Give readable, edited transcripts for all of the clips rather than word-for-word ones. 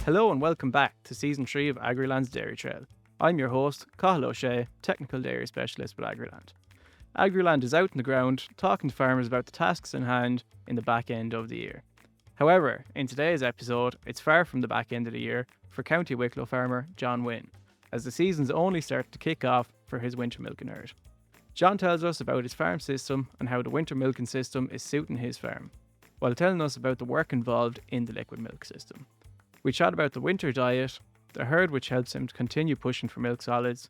Hello and welcome back to Season 3 of Agriland's Dairy Trail. I'm your host, Cathal O'Shea, Technical Dairy Specialist with Agriland. Agriland is out in the ground talking to farmers about the tasks in hand in the back end of the year. However, in today's episode, it's far from the back end of the year for County Wicklow farmer John Wynne, as the season's only started to kick off for his winter milking herd. John tells us about his farm system and how the winter milking system is suiting his farm, while telling us about the work involved in the liquid milk system. We chat about the winter diet, the herd which helps him to continue pushing for milk solids,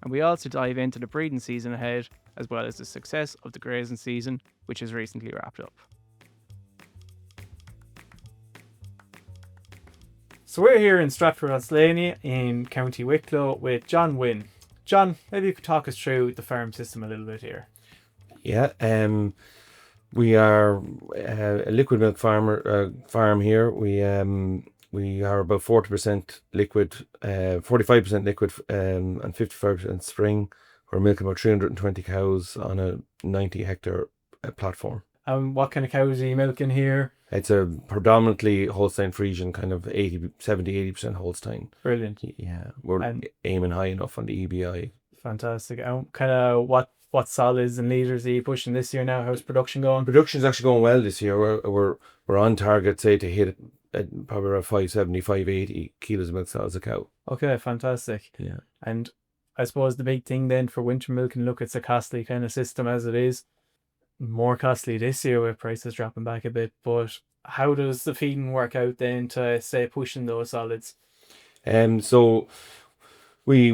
and we also dive into the breeding season ahead, as well as the success of the grazing season, which has recently wrapped up. So we're here in Stratford-on-Slaney in County Wicklow with John Wynne. John, maybe you could talk us through the farm system a little bit here. Yeah, we are a liquid milk farm here. We are about 40% liquid, 45% liquid, and 55% spring. We're milking about 320 cows on a 90 hectare platform. What kind of cows are you milking here? It's a predominantly Holstein Friesian, kind of 70-80% Holstein. Brilliant. Yeah, we're aiming high enough on the EBI. Fantastic. Kind of what solids and litres are you pushing this year now? How's production going? Production's actually going well this year. We're on target, say, to hit at probably around 570, 580 kilos of milk solids a cow. Okay, fantastic. Yeah. And I suppose the big thing then for winter milking, look, it's a costly kind of system as it is. More costly this year with prices dropping back a bit, but how does the feeding work out then to, say, pushing those solids? So we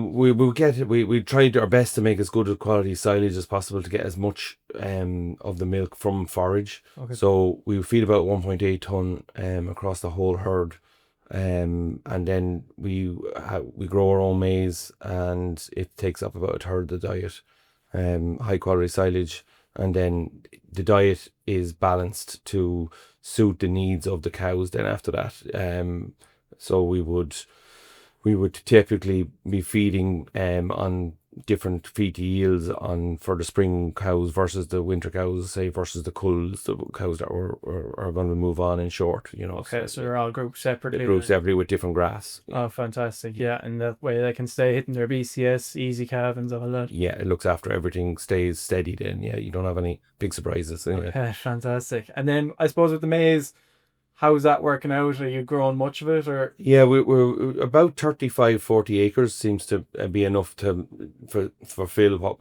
tried our best to make as good a quality silage as possible to get as much of the milk from forage. Okay. So we feed about 1.8 ton across the whole herd, and then we grow our own maize, and it takes up about a third of the diet, high quality silage, and then the diet is balanced to suit the needs of the cows. Then after that, so we would typically be feeding on different feed yields for the spring cows versus the winter cows, say, versus the culls, the cows that are going to move on in short, Okay, so they're all grouped separately. Grouped separately with different grass. Oh, fantastic. Yeah, and that way they can stay hitting their BCS, easy calvings, all that. Yeah, it looks after everything stays steady then. Yeah, you don't have any big surprises. Anyway. Okay, fantastic. And then I suppose with the maize, how's that working out? Are you growing much of it, or? Yeah, we're about 35-40 acres seems to be enough to fulfill what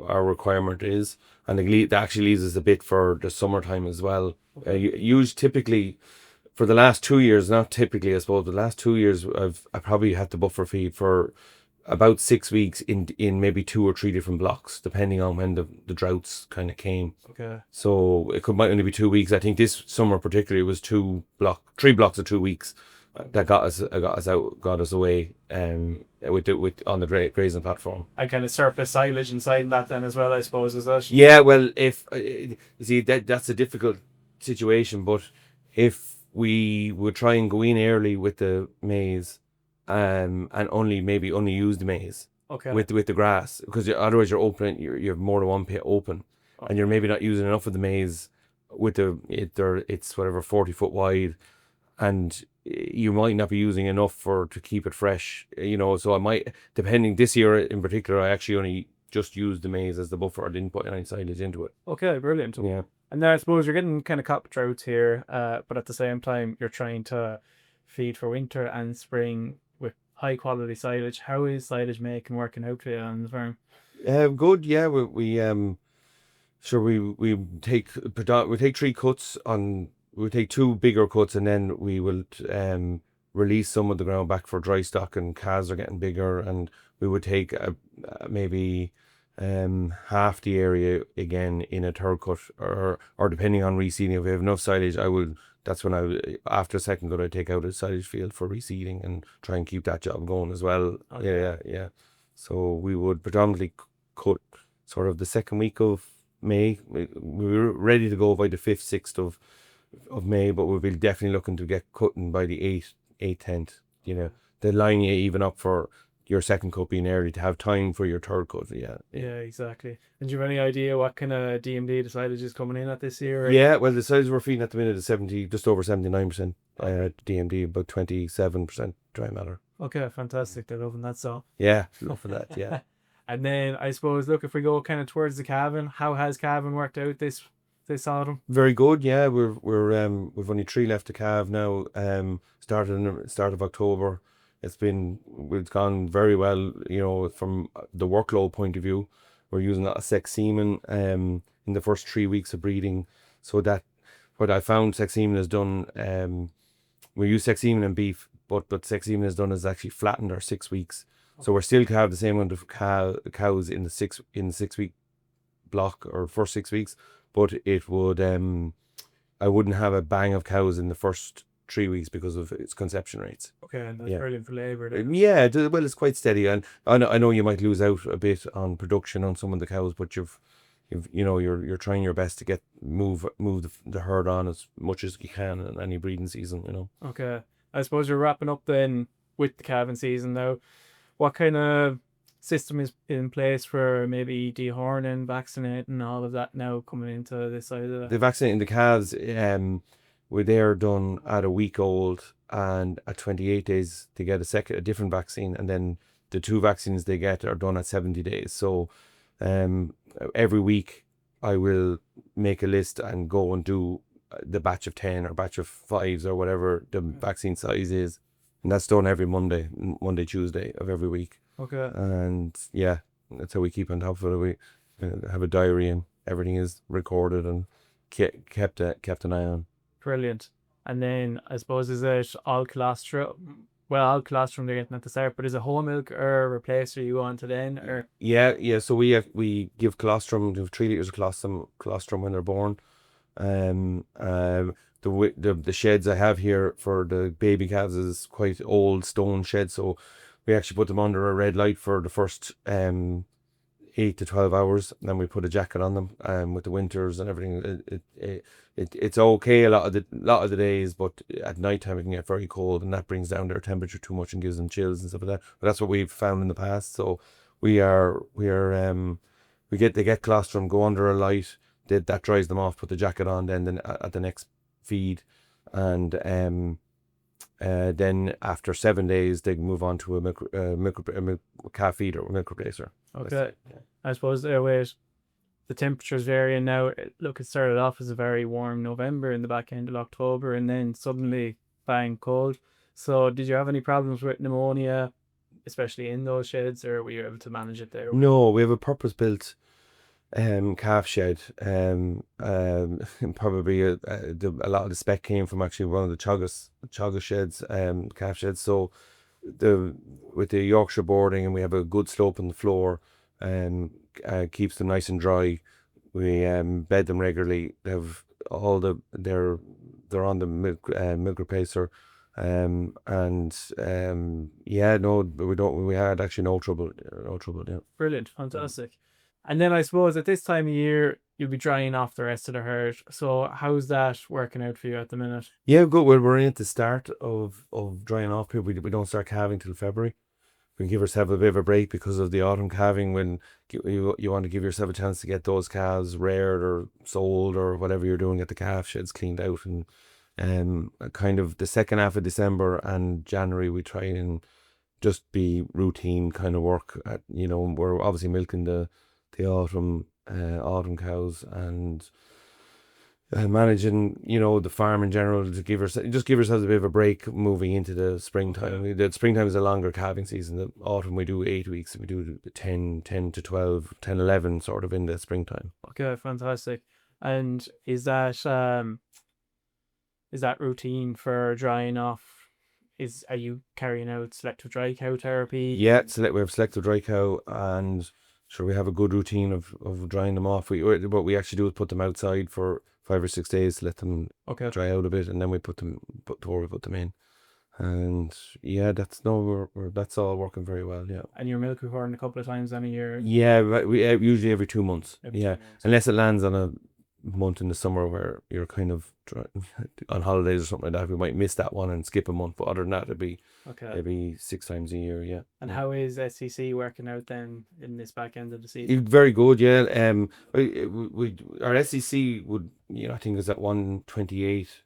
our requirement is, and that actually leaves us a bit for the summertime as well. Typically, for the last 2 years, not typically, I suppose, the last 2 years, I probably had to buffer feed for about 6 weeks in maybe 2 or 3 different blocks, depending on when the droughts kind of came. Okay. So might only be 2 weeks. I think this summer particularly was 3 blocks of 2 weeks that got us away with on the grazing platform. And kind of surplus silage inside that then as well, I suppose, is that? Yeah, well, if you see that's a difficult situation, but if we would try and go in early with the maize, and only use the maize, okay, with the grass, because otherwise you have more than one pit open, okay, and you're maybe not using enough of the maize it's whatever 40 foot wide, and you might not be using enough to keep it fresh, so I might, depending, this year in particular, I actually only just used the maize as the buffer. I didn't put any silage into it. Okay, brilliant. Yeah. And then I suppose you're getting kind of crop droughts here, but at the same time you're trying to feed for winter and spring with high quality silage. How is silage making working out for you on the farm? Good. Yeah, we take 3 cuts on. We take 2 bigger cuts, and then we will release some of the ground back for dry stock, and calves are getting bigger, and we would take maybe half the area again in a third cut, or depending on reseeding. If we have enough silage, that's when after second cut, I take out a silage field for reseeding and try and keep that job going as well. Okay. Yeah. So we would predominantly cut sort of the second week of May. We were ready to go by the 5th, 6th of May, but we'll be definitely looking to get cutting by the 8th, 10th. The line you even up for your second cut being early to have time for your third cut. Yeah. Yeah, exactly. And do you have any idea what kind of DMD the silage is coming in at this year? Yeah, well, the size we're feeding at the minute is 70, just over 79% DMD, about 27% dry matter. Okay, fantastic. They're loving that. So Yeah, love for that. Yeah. and then I suppose, look, if we go kind of towards the calving, how has calving worked out this autumn? Very good. Yeah, we've only 3 left to calve now. Started in the start of October. It's gone very well. You know, from the workload point of view, we're using a sex semen in the first 3 weeks of breeding. So that what I found sex semen has done. We use sex semen in beef, but what sex semen has done is actually flattened our 6 weeks. So we're still to have the same amount of cows in the 6 week block or first 6 weeks, but it would I wouldn't have a bang of cows in the first 3 weeks because of its conception rates. Okay, and that's Yeah. brilliant for labour. then. Yeah, well, it's quite steady, and I know you might lose out a bit on production on some of the cows, but you're trying your best to move the herd on as much as you can in any breeding season. Okay, I suppose you're wrapping up then with the calving season now. What kind of system is in place for maybe dehorning, vaccinating, all of that now coming into this side of The vaccinating the calves, they're done at a week old and at 28 days they get a different vaccine, and then the 2 vaccines they get are done at 70 days. So every week I will make a list and go and do the batch of 10 or batch of 5s or whatever the vaccine size is, and that's done every Monday, Tuesday of every week. Okay. And yeah, that's how we keep on top of it. We have a diary and everything is recorded and kept an eye on. Brilliant. And then I suppose, is it all colostrum? Well, all colostrum they're getting at the start, but is it whole milk or replacer you want to then? Or Yeah. So we give colostrum, 3 liters of colostrum when they're born. The sheds I have here for the baby calves is quite old stone shed, so we actually put them under a red light for the first 8 to 12 hours. And then we put a jacket on them with the winters and everything. It's okay a lot of the days, but at night time it can get very cold, and that brings down their temperature too much and gives them chills and stuff like that. But that's what we've found in the past. So they get colostrum, go under a light, that dries them off, put the jacket on, then at the next feed, and then after 7 days they can move on to a calf feed or a milk replacer. okay, I suppose the temperatures varying now. Look, it started off as a very warm November in the back end of October, and then suddenly bang cold. So did you have any problems with pneumonia, especially in those sheds, or were you able to manage it there? No, we have a purpose-built calf shed. Probably a lot of the spec came from actually one of the Chagas sheds, calf sheds. So with the Yorkshire boarding, and we have a good slope on the floor, keeps them nice and dry. We bed them regularly. They have they're on the milk replacer, we had actually no trouble. Yeah. Brilliant, fantastic. And then I suppose at this time of year you'll be drying off the rest of the herd. So how's that working out for you at the minute? Yeah, good. Well, we're in at the start of drying off here. We don't start calving till February. We can give ourselves a bit of a break because of the autumn calving, when you want to give yourself a chance to get those calves reared or sold or whatever you're doing, get the calf sheds cleaned out. And kind of the second half of December and January we try and just be routine kind of work. We're obviously milking the autumn cows and managing the farm in general to give yourselves a bit of a break moving into the springtime. The springtime is a longer calving season. The autumn we do 8 weeks, and we do 10 to 12, 10, 11 sort of in the springtime. Okay, fantastic. And is that routine for drying off? Are you carrying out selective dry cow therapy? Yeah, we have selective dry cow, and sure we have a good routine of drying them off. What we actually do is put them outside for 5 or 6 days to let them dry out a bit, and then we put them in. And yeah, that's all working very well. Yeah. And you're milk reporting a couple of times in a year? Yeah, we usually every 2 months. 2 months. Unless it lands on month in the summer where you're kind of on holidays or something like that. We might miss that one and skip a month, but other than that, it'd be Okay. maybe 6 times a year. Yeah. And Yeah. how is SCC working out then in this back end of the season? Very good, yeah. Our SEC would, I think is at 128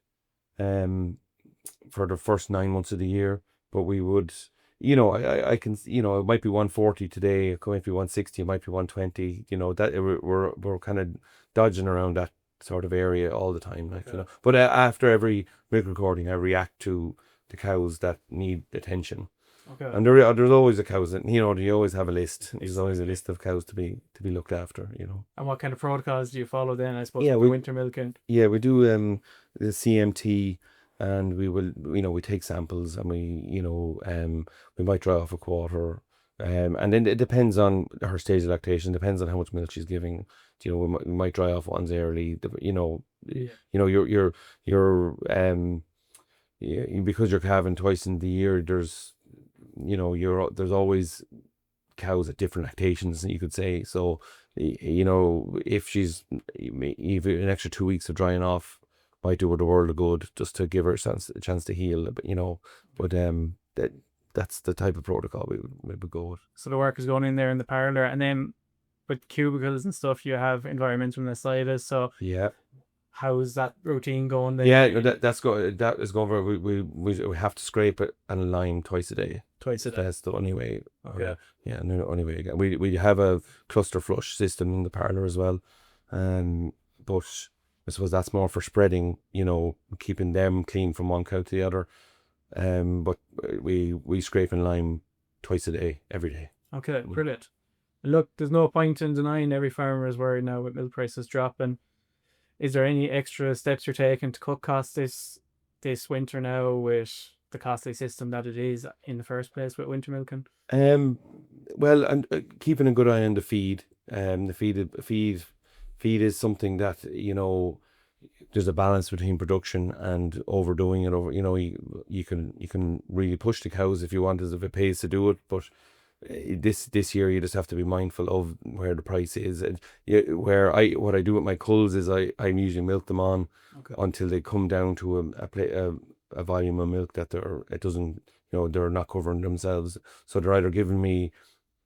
for the first 9 months of the year, but we would, I can, it might be 140 today, it might be 160, it might be 120, that we're kind of dodging around that sort of area all the time, like, Okay. But after every milk recording, I react to the cows that need attention. Okay. And there's always a cows that, you always have a list. There's always a Exactly. list of cows to be looked after, And what kind of protocols do you follow then, I suppose, Yeah, for the winter milking? Yeah, we do the CMT, and we will, we take samples, and we might dry off a quarter, and then it depends on her stage of lactation, depends on how much milk she's giving. We might dry off ones early. Yeah. Because you're calving twice in the year, there's always cows at different lactations, you could say. So, if she's even an extra 2 weeks of drying off, might do her the world of good just to give her a chance to heal. But that's the type of protocol we would go with. So the work is going in there in the parlour, and then with cubicles and stuff, you have environmental mastitis. So Yeah. how's that routine going then? Yeah, that is going for we have to scrape it and lime twice a day. Twice a day. That's the only way. Okay. Yeah, no, only way again. We have a cluster flush system in the parlour as well, but I suppose that's more for spreading, keeping them clean from one cow to the other. But we scrape and lime twice a day, every day. Okay, brilliant. Look, there's no point in denying every farmer is worried now with milk prices dropping. Is there any extra steps you're taking to cut costs this winter now with the costly system that it is in the first place with winter milking? Well, and keeping a good eye on the feed. The feed is something that, there's a balance between production and overdoing it. You can really push the cows if you want, as if it pays to do it, but this year you just have to be mindful of where the price is. And what I do with my culls is I usually milk them on until they come down to a volume of milk that they're not covering themselves. So they're either giving me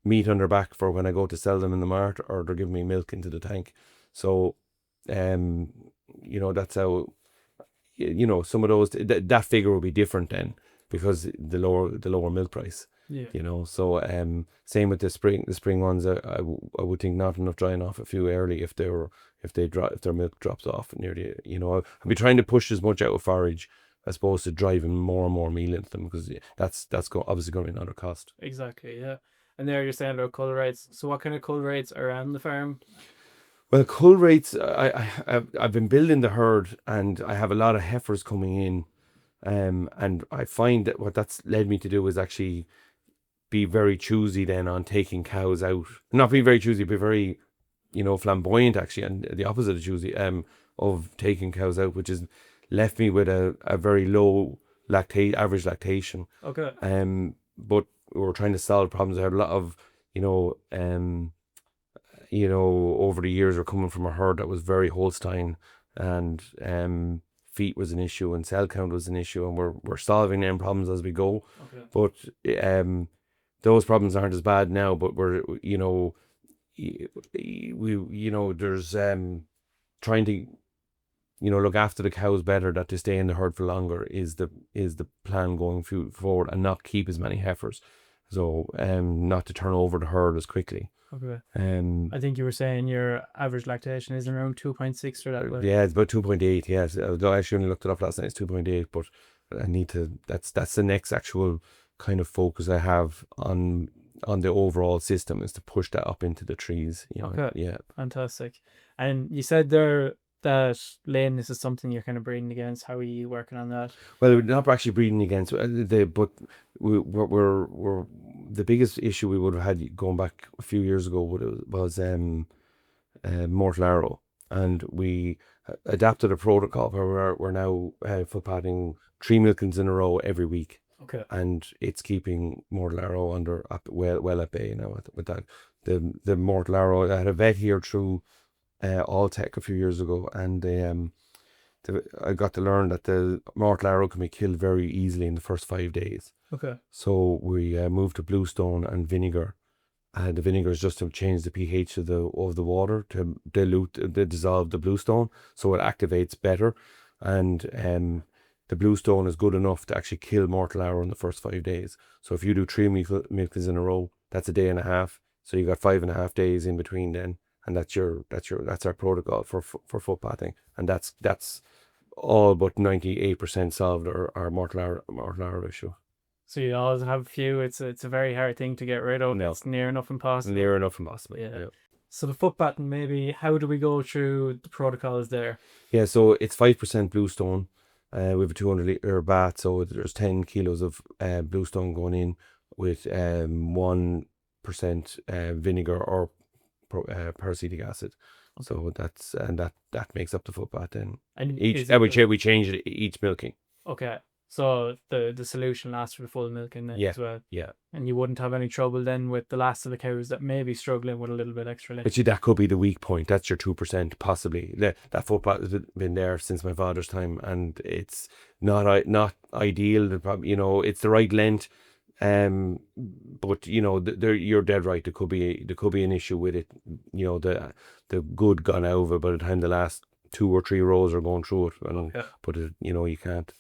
meat on their back for when I go to sell them in the mart, or they're giving me milk into the tank. So that's how, some of those, that figure will be different then, because the lower milk price. Yeah. So same with the spring ones. I would think not enough drying off a few early if their milk drops off nearly. I'll be trying to push as much out of forage as opposed to driving more and more meal into them, because that's obviously going to be another cost. Exactly, yeah. And there you're saying about cull rates. So what kind of cull rates are on the farm? Well, cull rates, I've been building the herd, and I have a lot of heifers coming in, and I find that what that's led me to do is actually be very choosy then on taking cows out. Not be very choosy, be very, flamboyant actually, and the opposite of choosy, of taking cows out, which has left me with a very low average lactation. Okay. But we were trying to solve problems. I had a lot of, over the years, we're coming from a herd that was very Holstein, and feet was an issue, and cell count was an issue, and we're solving them problems as we go. Okay. But those problems aren't as bad now. But we're there's trying to look after the cows better, that they stay in the herd for longer is the plan going forward, and not keep as many heifers. So not to turn over the herd as quickly. Okay. I think you were saying your average lactation is around 2.6 or that way. Yeah, it's about 2.8. Yes, I actually only looked it up last night. It's 2.8, but I need to. That's the next actual kind of focus I have on the overall system, is to push that up into the trees. Okay. Yeah. Fantastic. And you said there that lameness is something you're kind of breeding against. How are you working on that? Well, we're not actually breeding against but we're the biggest issue we would have had going back a few years ago was mortal arrow, and we adapted a protocol where we're now foot padding 3 milkings in a row every week. Okay. And it's keeping mortal arrow well at bay now with that. The mortal arrow, I had a vet here through Alltech a few years ago, and I got to learn that the mortal arrow can be killed very easily in the first 5 days. Okay. So we moved to bluestone and vinegar. The vinegar is just to change the pH of the water to dissolve the bluestone, so it activates better, and the bluestone is good enough to actually kill mortal arrow in the first 5 days. So if you do 3 milkers in a row, that's a day and a half. So you got 5.5 days in between then, and that's our protocol for footpathing, and that's all but 98% solved our mortal arrow issue. So you always have a few. It's a very hard thing to get rid of. No. It's near enough impossible. Near enough impossible. Yeah. So the footpathing, maybe, how do we go through the protocols there? Yeah, so it's 5% bluestone. We have a 200-litre bath, so there's 10 kilos of bluestone going in with 1% vinegar or peracetic acid. So that makes up the footbath then. And we change it each milking. Okay. So the solution lasts for the full milking then as well. Yeah. And you wouldn't have any trouble then with the last of the cows that may be struggling with a little bit extra length. But see, that could be the weak point. That's your 2%, possibly. That footpath has been there since my father's time, and it's not ideal. It's the right length. But you're dead right. There could be an issue with it. The good gone over by the time the last 2 or 3 rows are going through it, but you can't.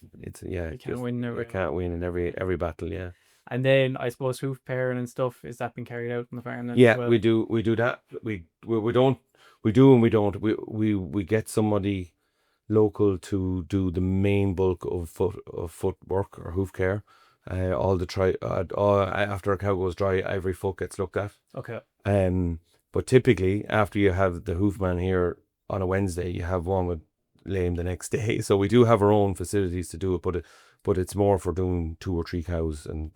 You can't win. You can't win in every battle. Yeah. And then I suppose hoof pairing and stuff, is that been carried out in the farm then? Yeah, as well? we do that. We don't. We do and we don't. We get somebody local to do the main bulk of foot work or hoof care. After a cow goes dry, every foot gets looked at. Okay. But typically after you have the hoofman here on a Wednesday, you have one with lame the next day. So we do have our own facilities to do it, but it's more for doing 2 or 3 cows and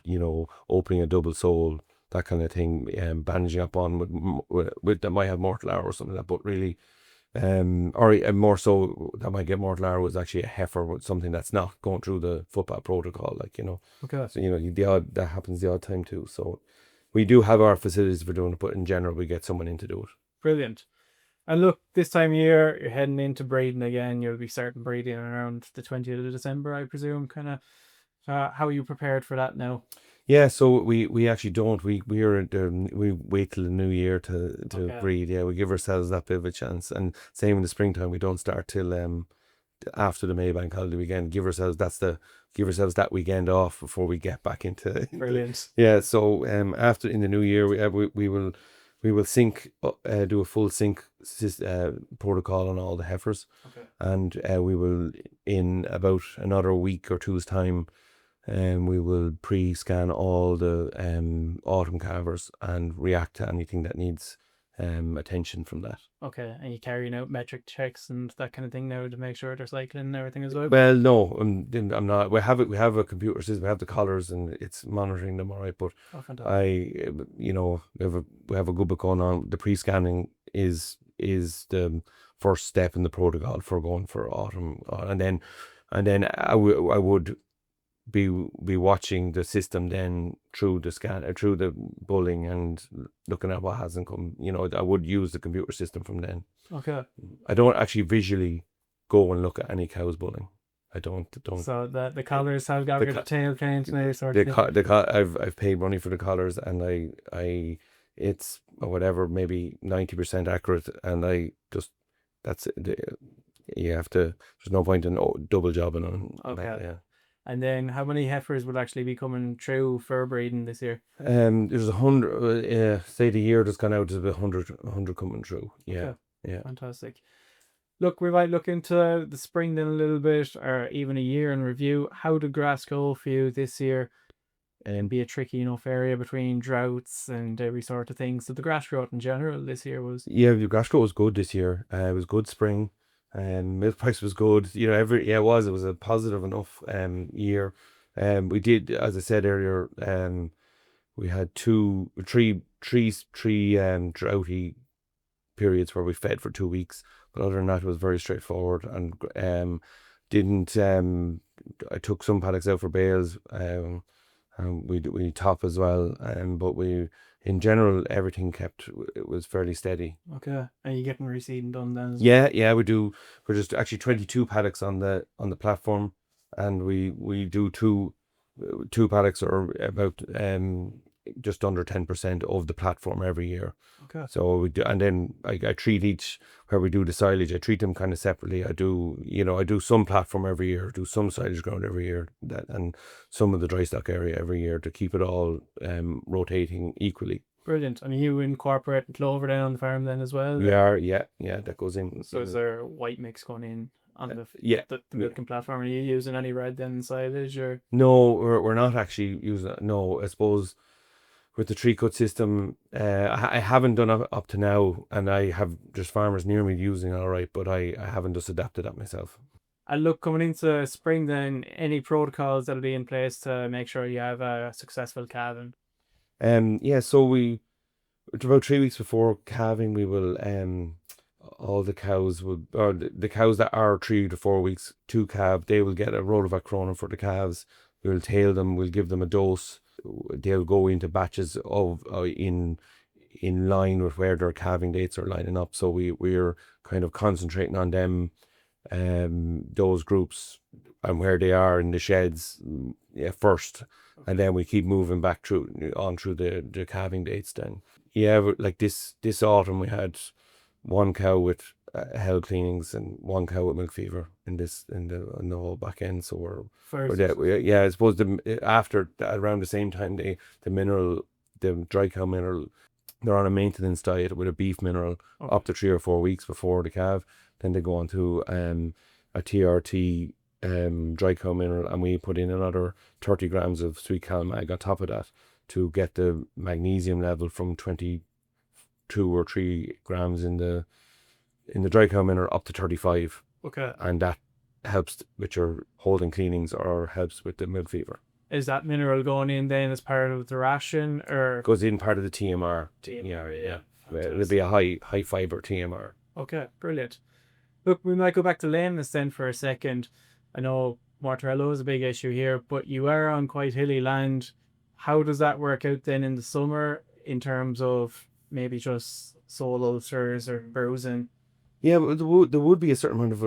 opening a double sole, that kind of thing, bandaging up on with that might have mortal arrow or something like that. But really, or more so that might get mortal arrow is actually a heifer with something that's not going through the footpath protocol, Okay. So that happens the odd time too. So we do have our facilities for doing it, but in general we get someone in to do it. Brilliant. And look, this time of year, you're heading into breeding again. You'll be starting breeding around the 20th of December, I presume. Kind of, how are you prepared for that now? Yeah, so we actually don't. We wait till the new year to breed. Yeah, we give ourselves that bit of a chance. And same in the springtime, we don't start till after the Maybank holiday weekend. Give ourselves that weekend off before we get back into. Brilliant. Yeah, so after in the new year we will do a full sync protocol on all the heifers. Okay. And we will, in about another week or two's time, we will pre-scan all the autumn calvers and react to anything that needs attention from that. Okay, and you carrying out metric checks and that kind of thing now to make sure they're cycling and everything as well? Well, no, I'm not. We have a computer system. We have the collars and it's monitoring them all right. But we have a good bit going on. The pre-scanning is the first step in the protocol for going for autumn, and then I would be watching the system then through the scan, through the bulling, and looking at what hasn't come. I would use the computer system from then. Okay. I don't actually visually go and look at any cows bulling. I don't. So the collars have got the tail paint and sort of thing. I've paid money for the collars, and I it's whatever, maybe 90% accurate, and I just that's it. You have to. There's no point in double jobbing on. Okay. That, yeah. And then how many heifers will actually be coming through for breeding this year? There's 100. Say the year that's gone out, there's about 100 coming through. Yeah. Okay. Yeah. Fantastic. Look, we might look into the spring then a little bit, or even a year in review. How did grass go for you this year? And be a tricky enough area between droughts and every sort of thing. So the grass growth in general this year was. Yeah, the grass growth was good this year. It was good spring. Milk price was good. It was a positive enough year. We did, as I said earlier, we had three droughty periods where we fed for 2 weeks, but other than that it was very straightforward, and I took some paddocks out for bales, and we top as well, but in general, everything it was fairly steady. Okay. Are you getting reseeding done then? Yeah, we do. We're just actually 22 paddocks on the platform, and we do two paddocks, or about just under 10% of the platform every year. Okay. So we do, and then I treat each, where we do the silage, I treat them kind of separately. I do some platform every year, do some silage ground every year, and some of the dry stock area every year, to keep it all rotating equally. Brilliant. And you incorporate clover then on the farm then as well? We are, yeah, that goes in. So is there a white mix going in on the Yeah. the milking platform? Are you using any red then silage or? No, we're not actually using it. No, I suppose with the tree cut system, I haven't done it up to now, and I have just farmers near me using it all right, but I haven't just adapted that myself. And look, coming into spring then, any protocols that'll be in place to make sure you have a successful calving? Yeah, so about 3 weeks before calving, we will all the cows will, or the cows that are 3 to 4 weeks to calve, they will get a Rolovac Cronin for the calves. We'll tail them, we'll give them a dose. They'll go into batches of in line with where their calving dates are lining up. So we're kind of concentrating on them, those groups, and where they are in the sheds, first, and then we keep moving back through the calving dates. Then, but like this autumn, we had one cow with hell cleanings and one cow with milk fever in the whole back end. So I suppose after around the same time, the dry cow mineral, they're on a maintenance diet with a beef mineral up to 3 or 4 weeks before the calve. Then they go on to a TRT dry cow mineral, and we put in another 30 grams of sweet CalMag on top of that to get the magnesium level from 22 or 3 grams in the dry cow mineral up to 35. Okay. And that helps with your holding cleanings, or helps with the milk fever. Is that mineral going in then as part of the ration, or goes in part of the TMR? Yeah. It'll be a high fiber TMR. Okay, brilliant. Look, we might go back to lameness then for a second. I know Mortarello is a big issue here, but you are on quite hilly land. How does that work out then in the summer in terms of maybe just sole ulcers or bruising? Yeah, but there would be a certain amount of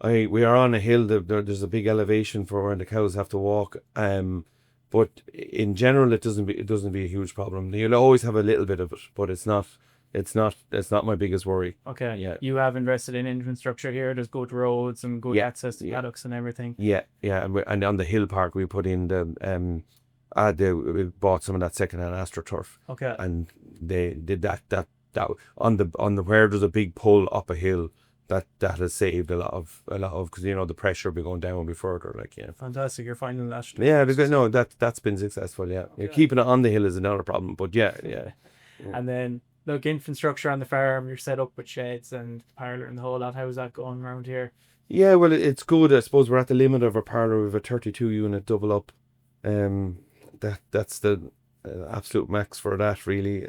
we are on a hill. There's a big elevation for where the cows have to walk. But in general, it doesn't be a huge problem. You'll always have a little bit of it, but it's not my biggest worry. Okay. Yeah. You have invested in infrastructure here. There's good roads and good access to paddocks and everything. Yeah. And on the hill park, we put in we bought some of that secondhand AstroTurf. Okay. And they did that on the where there's a big pull up a hill. That has saved a lot of because the pressure will be going down will be further. Fantastic. You're finding that. Yeah, because that's been successful. Yeah. Okay. Keeping it on the hill is another problem, but yeah. And then look, infrastructure on the farm, you're set up with sheds and parlour and the whole lot. How's that going around here? Yeah, well, it's good. I suppose we're at the limit of our parlour. We have a 32 unit double up. That's the absolute max for that, really.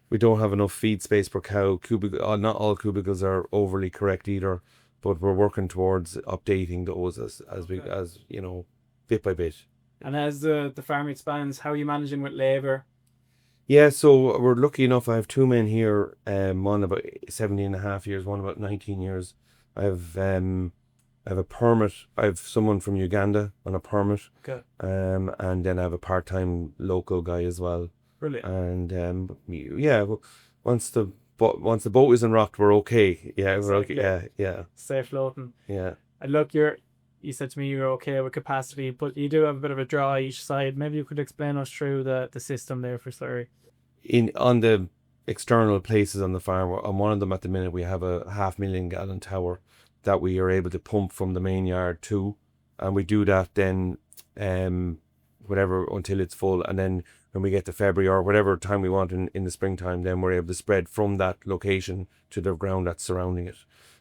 We don't have enough feed space per cow. Not all cubicles are overly correct either, but we're working towards updating those as bit by bit. And as the farm expands, how are you managing with labour? Yeah, so we're lucky enough. I have two men here, one about 17.5 years, one about 19 years. I have a permit. I have someone from Uganda on a permit. Okay. And then I have a part-time local guy as well. Brilliant. And once the boat isn't rocked, we're okay. Yeah, we're okay. Yeah. Safe floating. Yeah. And look, you said to me you're okay with capacity, but you do have a bit of a draw each side. Maybe you could explain us through the system there for slurry. On the external places on the farm, on one of them at the minute, we have a 500,000 gallon tower that we are able to pump from the main yard to, and we do that then whatever until it's full, and then when we get to February or whatever time we want in the springtime, then we're able to spread from that location to the ground that's surrounding it.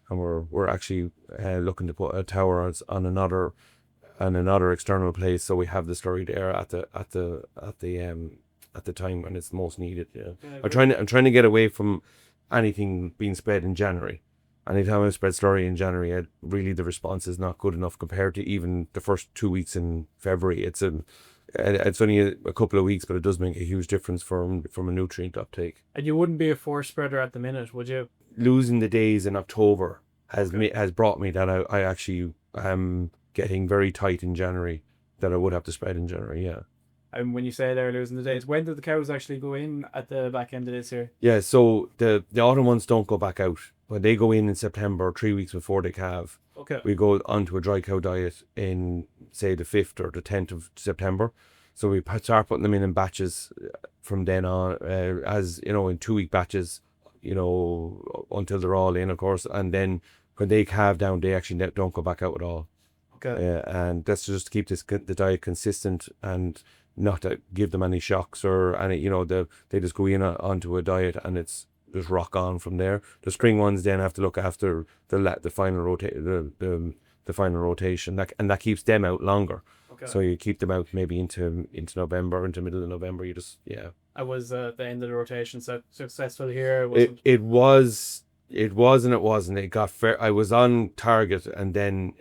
And we're actually looking to put a tower on another external place, so we have the slurry there at the time when it's most needed. Yeah. I'm trying to get away from anything being spread in January. Anytime I spread slurry in January, really the response is not good enough compared to even the first 2 weeks in February. It's only a couple of weeks, but it does make a huge difference from a nutrient uptake. And you wouldn't be a force spreader at the minute, would you? Losing the days in October has brought me that I actually am getting very tight in January, that I would have to spread in January, yeah. And when you say they're losing the days, when did the cows actually go in at the back end of this year? Yeah, so the autumn ones don't go back out. When they go in September, 3 weeks before they calve, Okay. we go onto a dry cow diet in, say, the 5th or the 10th of September. So we start putting them in batches from then on, as, you know, in 2-week batches, you know, until they're all in, of course. And then when they calve down, they actually don't go back out at all. Okay. And that's just to keep the diet consistent and not to give them any shocks or any, you know, they just go in onto a diet and it's just rock on from there. The spring ones then have to look after the final final rotation, and that keeps them out longer. Okay. So you keep them out maybe into November, into middle of November. You just, yeah. I was the end of the rotation so successful here. It was and it wasn't. It got fair. I was on target, and then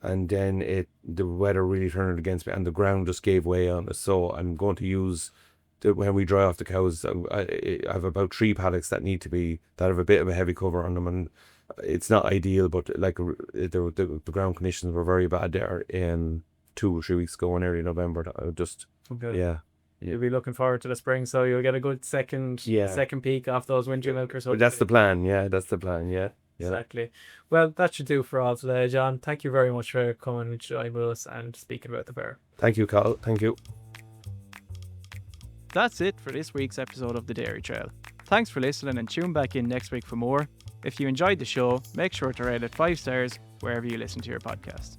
the weather really turned against me, and the ground just gave way on us. So I'm going to use when we dry off the cows. I have about 3 paddocks that have a bit of a heavy cover on them, and it's not ideal. But like the ground conditions were very bad there in 2 or 3 weeks ago in early November. Yeah. You'll be looking forward to the spring, so you'll get a good second peak off those winter milkers. But that's the plan. Yeah, that's the plan. Yeah. Yeah. Exactly. Well, that should do for all today, John. Thank you very much for coming and joining with us and speaking about the bear. Thank you, Cathal. Thank you. That's it for this week's episode of The Dairy Trail. Thanks for listening, and tune back in next week for more. If you enjoyed the show, make sure to rate it 5 stars wherever you listen to your podcast.